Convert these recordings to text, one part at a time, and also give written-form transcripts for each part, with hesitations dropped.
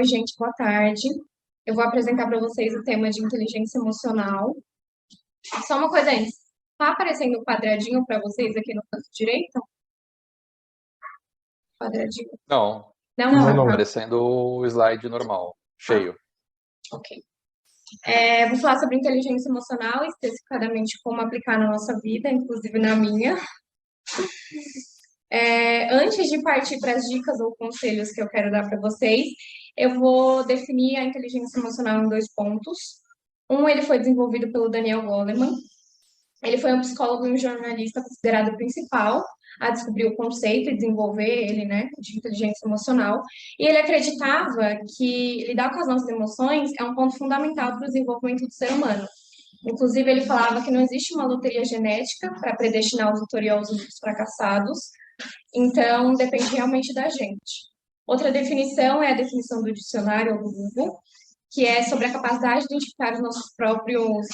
Oi, gente, boa tarde. Eu vou apresentar para vocês o tema de inteligência emocional. Só uma coisa antes. Tá aparecendo um quadradinho para vocês aqui no canto direito? Quadradinho. Não, Não? tá Tá. aparecendo o slide normal, cheio. Ok. Vou falar sobre inteligência emocional, especificadamente como aplicar na nossa vida, inclusive na minha. Antes de partir para as dicas ou conselhos que eu quero dar para vocês, eu vou definir a inteligência emocional em 2 pontos. Ele foi desenvolvido pelo Daniel Goleman. Ele foi um psicólogo e um jornalista considerado o principal a descobrir o conceito e desenvolver ele, né, de inteligência emocional. E ele acreditava que lidar com as nossas emoções é um ponto fundamental para o desenvolvimento do ser humano. Inclusive, ele falava que não existe uma loteria genética para predestinar os vitoriosos dos fracassados, então depende realmente da gente. Outra definição é a definição do dicionário ou do Google, que é sobre a capacidade de identificar os nossos próprios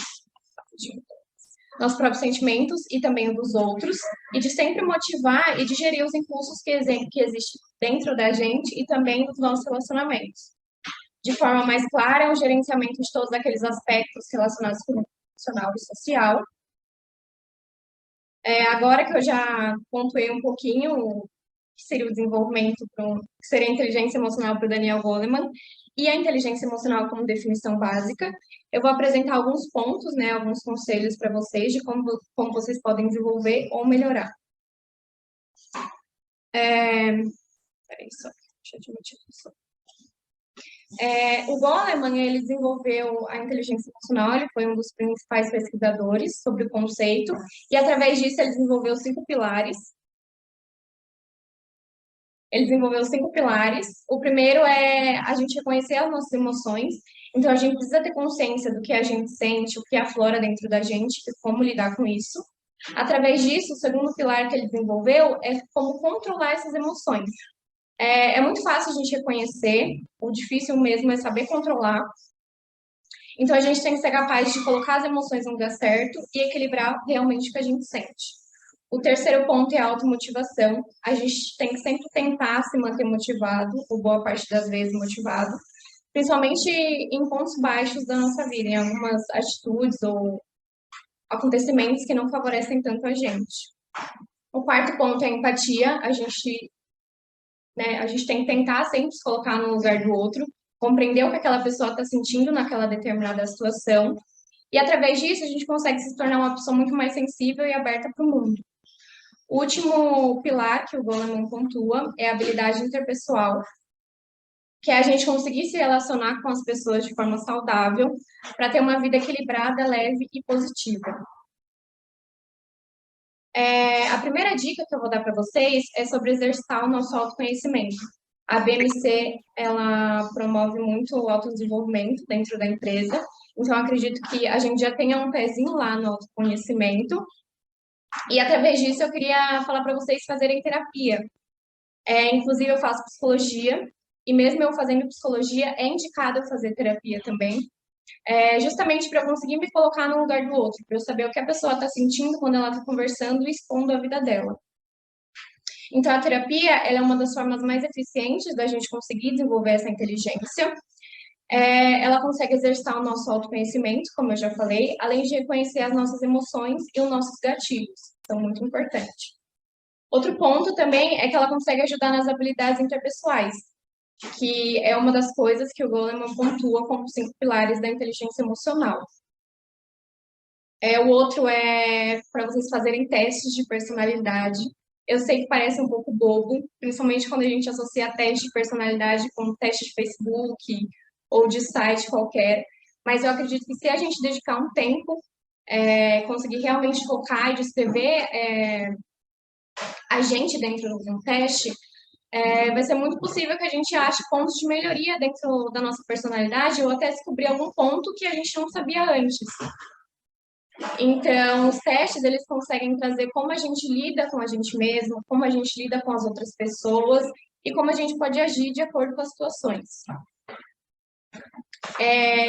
sentimentos e também os dos outros, e de sempre motivar e digerir os impulsos que existem dentro da gente e também dos nossos relacionamentos. De forma mais clara, o gerenciamento de todos aqueles aspectos relacionados com o emocional e social. Agora que eu já pontuei um pouquinho o que seria o desenvolvimento, que seria a inteligência emocional para o Daniel Goleman, e a inteligência emocional como definição básica, eu vou apresentar alguns pontos, né, alguns conselhos para vocês de como vocês podem desenvolver ou melhorar. Peraí, só, deixa eu admitir isso. O Goleman, ele desenvolveu a inteligência emocional, ele foi um dos principais pesquisadores sobre o conceito, e através disso ele desenvolveu 5 pilares. Ele desenvolveu 5 pilares. O primeiro é a gente reconhecer as nossas emoções. Então, a gente precisa ter consciência do que a gente sente, o que aflora dentro da gente, e como lidar com isso. Através disso, o segundo pilar que ele desenvolveu é como controlar essas emoções. É muito fácil a gente reconhecer, o difícil mesmo é saber controlar. Então, a gente tem que ser capaz de colocar as emoções no lugar certo e equilibrar realmente o que a gente sente. O terceiro ponto é a automotivação. A gente tem que sempre tentar se manter motivado, ou boa parte das vezes motivado, principalmente em pontos baixos da nossa vida, em algumas atitudes ou acontecimentos que não favorecem tanto a gente. O quarto ponto é a empatia. A gente tem que tentar sempre se colocar no lugar do outro, compreender o que aquela pessoa está sentindo naquela determinada situação, e através disso a gente consegue se tornar uma pessoa muito mais sensível e aberta para o mundo. O último pilar que o Goleman pontua é a habilidade interpessoal, que é a gente conseguir se relacionar com as pessoas de forma saudável para ter uma vida equilibrada, leve e positiva. A primeira dica que eu vou dar para vocês é sobre exercitar o nosso autoconhecimento. A BMC, ela promove muito o autodesenvolvimento dentro da empresa, então acredito que a gente já tenha um pezinho lá no autoconhecimento. E através disso eu queria falar para vocês fazerem terapia. Inclusive eu faço psicologia, e mesmo eu fazendo psicologia, é indicado eu fazer terapia também, justamente para eu conseguir me colocar no lugar do outro, para eu saber o que a pessoa está sentindo quando ela está conversando e expondo a vida dela. Então, a terapia, ela é uma das formas mais eficientes da gente conseguir desenvolver essa inteligência. Ela consegue exercitar o nosso autoconhecimento, como eu já falei, além de reconhecer as nossas emoções e os nossos gatilhos, são muito importantes. Outro ponto também é que ela consegue ajudar nas habilidades interpessoais, que é uma das coisas que o Goleman pontua como 5 pilares da inteligência emocional. O outro é para vocês fazerem testes de personalidade. Eu sei que parece um pouco bobo, principalmente quando a gente associa teste de personalidade com teste de Facebook ou de site qualquer, mas eu acredito que se a gente dedicar um tempo, conseguir realmente focar e descrever a gente dentro de um teste, vai ser muito possível que a gente ache pontos de melhoria dentro da nossa personalidade ou até descobrir algum ponto que a gente não sabia antes. Então, os testes, eles conseguem trazer como a gente lida com a gente mesmo, como a gente lida com as outras pessoas e como a gente pode agir de acordo com as situações.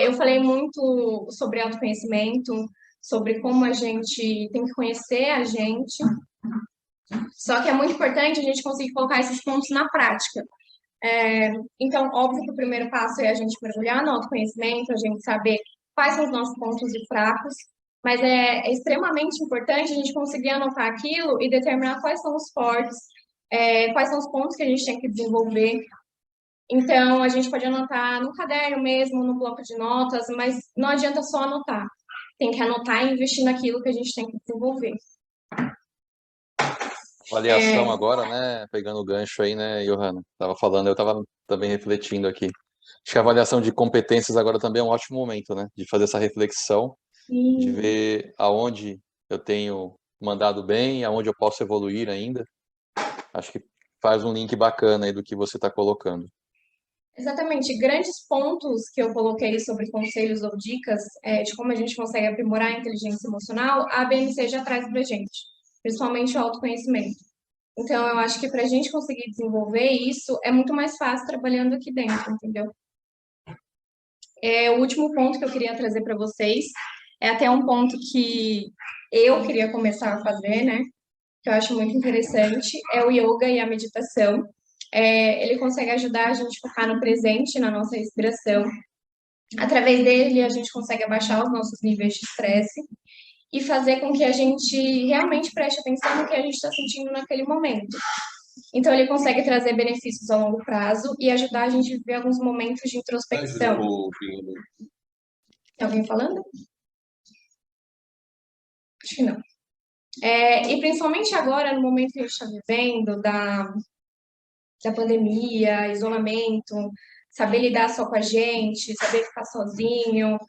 Eu falei muito sobre autoconhecimento, sobre como a gente tem que conhecer a gente, só que é muito importante a gente conseguir colocar esses pontos na prática. Então, óbvio que o primeiro passo é a gente mergulhar no autoconhecimento, a gente saber quais são os nossos pontos e fracos, mas é extremamente importante a gente conseguir anotar aquilo e determinar quais são os fortes, quais são os pontos que a gente tem que desenvolver. Então, a gente pode anotar no caderno mesmo, no bloco de notas, mas não adianta só anotar. Tem que anotar e investir naquilo que a gente tem que desenvolver. Avaliação agora, né? Pegando o gancho aí, né, Johanna? Tava falando, eu tava também refletindo aqui. Acho que a avaliação de competências agora também é um ótimo momento, né? De fazer essa reflexão, de Sim. ver aonde eu tenho mandado bem, aonde eu posso evoluir ainda. Acho que faz um link bacana aí do que você está colocando. Exatamente. Grandes pontos que eu coloquei sobre conselhos ou dicas de como a gente consegue aprimorar a inteligência emocional, a BMC já traz para a gente, principalmente o autoconhecimento. Então, eu acho que para a gente conseguir desenvolver isso, é muito mais fácil trabalhando aqui dentro, entendeu? O último ponto que eu queria trazer para vocês é até um ponto que eu queria começar a fazer, né? Que eu acho muito interessante, é o yoga e a meditação. Ele consegue ajudar a gente a focar no presente, na nossa respiração. Através dele, a gente consegue abaixar os nossos níveis de estresse e fazer com que a gente realmente preste atenção no que a gente está sentindo naquele momento. Então, ele consegue trazer benefícios a longo prazo e ajudar a gente a viver alguns momentos de introspecção. Tem alguém falando? Acho que não. E principalmente agora, no momento que a gente está vivendo, da pandemia, isolamento, saber lidar só com a gente, saber ficar sozinho,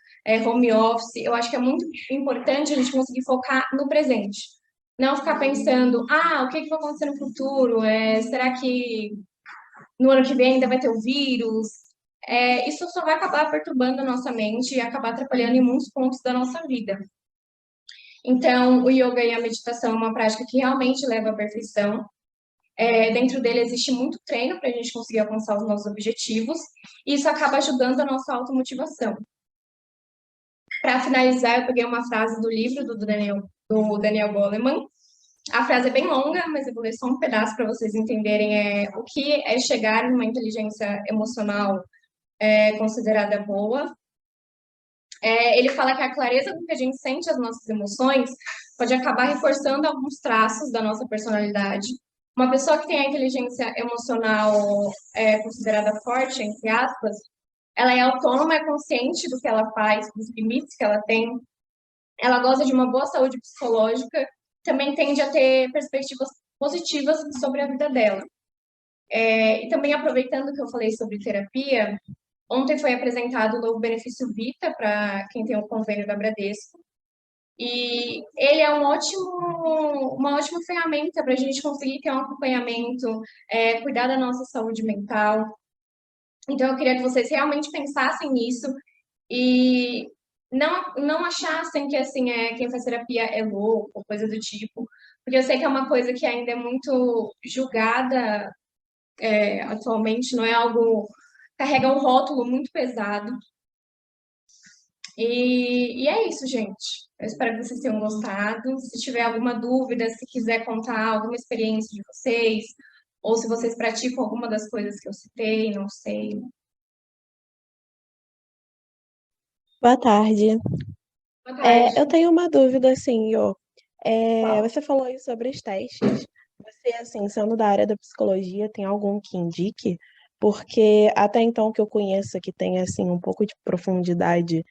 home office, eu acho que é muito importante a gente conseguir focar no presente. Não ficar pensando, o que vai acontecer no futuro? Será que no ano que vem ainda vai ter o vírus? Isso só vai acabar perturbando a nossa mente e acabar atrapalhando em muitos pontos da nossa vida. Então, o yoga e a meditação é uma prática que realmente leva à perfeição. Dentro dele existe muito treino para a gente conseguir alcançar os nossos objetivos, e isso acaba ajudando a nossa automotivação. Para finalizar, eu peguei uma frase do livro do Daniel Goleman. A frase é bem longa, mas eu vou ler só um pedaço para vocês entenderem o que é chegar numa inteligência emocional considerada boa. Ele fala que a clareza com que a gente sente as nossas emoções pode acabar reforçando alguns traços da nossa personalidade. Uma pessoa que tem a inteligência emocional considerada forte, entre aspas, ela é autônoma, é consciente do que ela faz, dos limites que ela tem, ela goza de uma boa saúde psicológica, também tende a ter perspectivas positivas sobre a vida dela. E também aproveitando que eu falei sobre terapia, ontem foi apresentado o novo benefício Vita para quem tem o convênio da Bradesco. E ele é uma ótima ferramenta para a gente conseguir ter um acompanhamento, cuidar da nossa saúde mental. Então, eu queria que vocês realmente pensassem nisso e não achassem que assim quem faz terapia é louco, ou coisa do tipo, porque eu sei que é uma coisa que ainda é muito julgada atualmente, não é algo, carrega um rótulo muito pesado. E é isso, gente. Eu espero que vocês tenham gostado. Se tiver alguma dúvida, se quiser contar alguma experiência de vocês, ou se vocês praticam alguma das coisas que eu citei, não sei. Boa tarde. Boa tarde. Eu tenho uma dúvida, assim, Qual? você falou aí sobre os testes. Você, assim, sendo da área da psicologia, tem algum que indique? Porque até então que eu conheço que tem, assim, um pouco de profundidade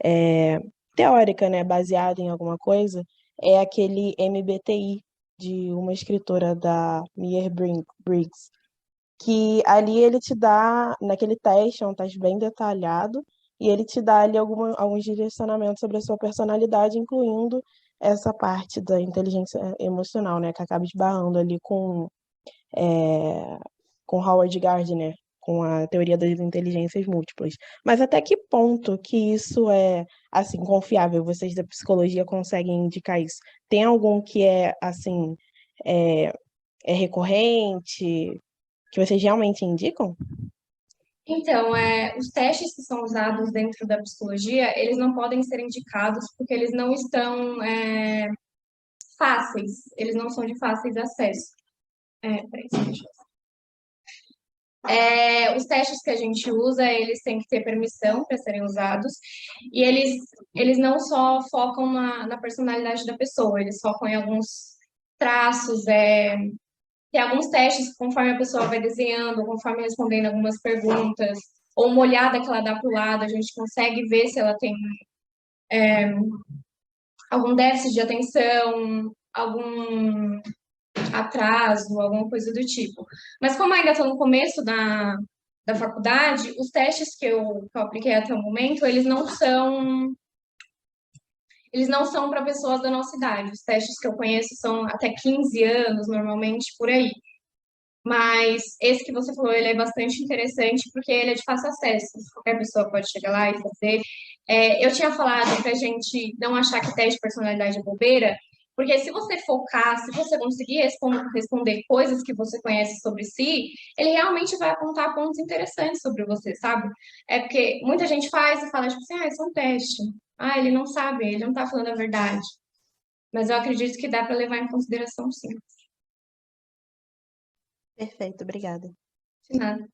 é, teórica, né, baseada em alguma coisa, é aquele MBTI de uma escritora da Myers-Briggs, que ali ele te dá, naquele teste, é um teste bem detalhado, e ele te dá ali alguns direcionamentos sobre a sua personalidade, incluindo essa parte da inteligência emocional, né, que acaba esbarrando ali com Howard Gardner, com a teoria das inteligências múltiplas. Mas até que ponto que isso é, assim, confiável? Vocês da psicologia conseguem indicar isso? Tem algum que é, assim, é, é recorrente, que vocês realmente indicam? Então, os testes que são usados dentro da psicologia, eles não podem ser indicados porque eles não estão fáceis, eles não são de fáceis acesso. Peraí, deixa eu Os testes que a gente usa, eles têm que ter permissão para serem usados, e eles não só focam na personalidade da pessoa, eles focam em alguns traços, tem alguns testes, conforme a pessoa vai desenhando, conforme respondendo algumas perguntas, ou uma olhada que ela dá para o lado, a gente consegue ver se ela tem algum déficit de atenção, algum atraso, alguma coisa do tipo. Mas como ainda estou no começo da faculdade, os testes que eu apliquei até o momento, eles não são para pessoas da nossa idade. Os testes que eu conheço são até 15 anos, normalmente, por aí. Mas esse que você falou, ele é bastante interessante porque ele é de fácil acesso. Qualquer pessoa pode chegar lá e fazer. Eu tinha falado para a gente não achar que teste de personalidade é bobeira, porque se você focar, se você conseguir responder coisas que você conhece sobre si, ele realmente vai apontar pontos interessantes sobre você, sabe? É porque muita gente faz e fala, tipo assim, isso é um teste. Ele não sabe, ele não está falando a verdade. Mas eu acredito que dá para levar em consideração, sim. Perfeito, obrigada. De nada.